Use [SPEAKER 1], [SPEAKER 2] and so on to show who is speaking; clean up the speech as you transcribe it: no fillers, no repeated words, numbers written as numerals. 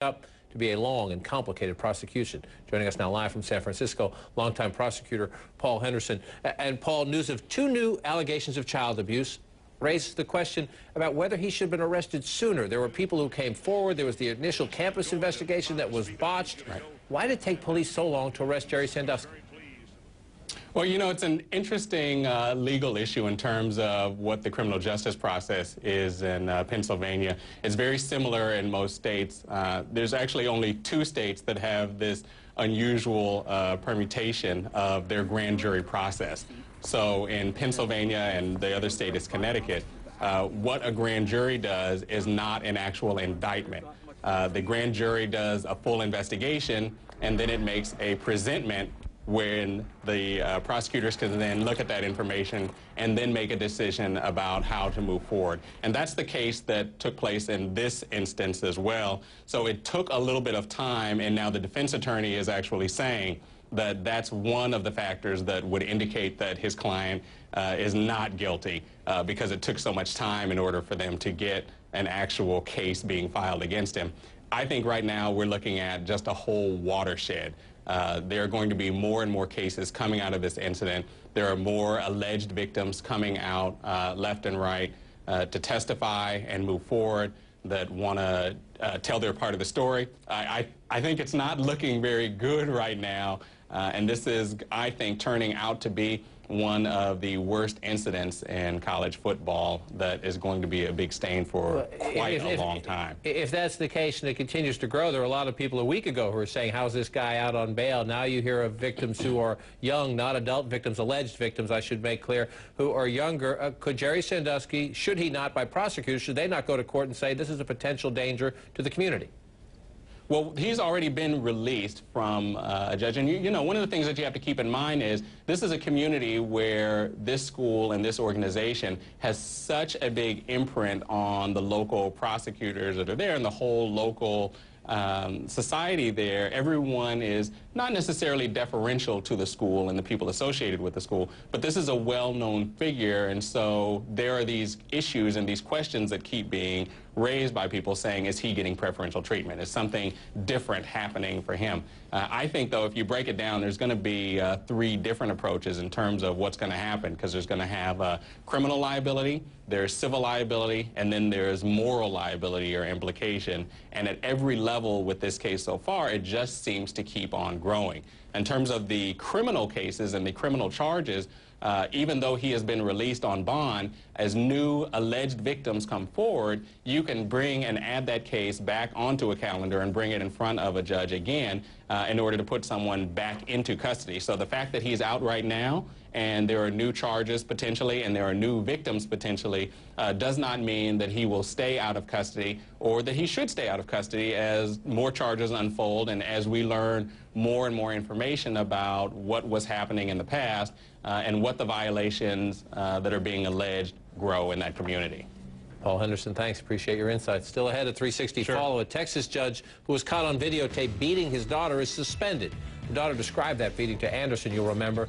[SPEAKER 1] up to be a long and complicated prosecution. Joining us now live from San Francisco, longtime prosecutor Paul Henderson. And Paul, news of two new allegations of child abuse raises the question about whether he should have been arrested sooner. There were people who came forward. There was the initial campus investigation that was botched. Right. Why did it take police so long to arrest Jerry Sandusky?
[SPEAKER 2] Well, you know, it's an interesting legal issue in terms of what the criminal justice process is in Pennsylvania. It's very similar in most states. There's actually only 2 states that have this unusual permutation of their grand jury process. So in Pennsylvania, and the other state is Connecticut, what a grand jury does is not an actual indictment. The grand jury does a full investigation, and then it makes a presentment when the prosecutors can then look at that information and then make a decision about how to move forward. And that's the case that took place in this instance as well. So it took a little bit of time, and now the defense attorney is actually saying that that's one of the factors that would indicate that his client is not guilty because it took so much time in order for them to get an actual case being filed against him. I think right now we're looking at just a whole watershed. There are going to be more and more cases coming out of this incident. There are more alleged victims coming out left and right to testify and move forward that want to tell their part of the story. I think it's not looking very good right now, and this is, I think, turning out to be one of the worst incidents in college football that is going to be a big stain for quite a long time.
[SPEAKER 1] If that's the case and it continues to grow, there were a lot of people a week ago who were saying, how's this guy out on bail? Now you hear of victims who are young, not adult victims, alleged victims, I should make clear, who are younger. Could Jerry Sandusky, should he not, by prosecutors, should they not go to court and say this is a potential danger to the community?
[SPEAKER 2] Well, he's already been released from a judge. And, you know, one of the things that you have to keep in mind is this is a community where this school and this organization has such a big imprint on the local prosecutors that are there and the whole local society there. Everyone is not necessarily deferential to the school and the people associated with the school, but this is a well-known figure, and so there are these issues and these questions that keep being raised by people saying, is he getting preferential treatment? Is something different happening for him? I think, though, if you break it down, there's going to be 3 different approaches in terms of what's going to happen, because there's going to have criminal liability, there's civil liability, and then there's moral liability or implication. And at every level with this case so far, it just seems to keep on growing. In terms of the criminal cases and the criminal charges, even though he has been released on bond, as new alleged victims come forward, you can bring and add that case back onto a calendar and bring it in front of a judge again in order to put someone back into custody. So the fact that he's out right now and there are new charges potentially and there are new victims potentially does not mean that he will stay out of custody or that he should stay out of custody as more charges unfold and as we learn more and more information about what was happening in the past and what the violations that are being alleged grow in that community.
[SPEAKER 1] Paul Henderson, thanks. Appreciate your insights. Still ahead at 360
[SPEAKER 2] Sure.
[SPEAKER 1] Follow. A Texas judge who was caught on videotape beating his daughter is suspended. The daughter described that beating to Anderson, you'll remember,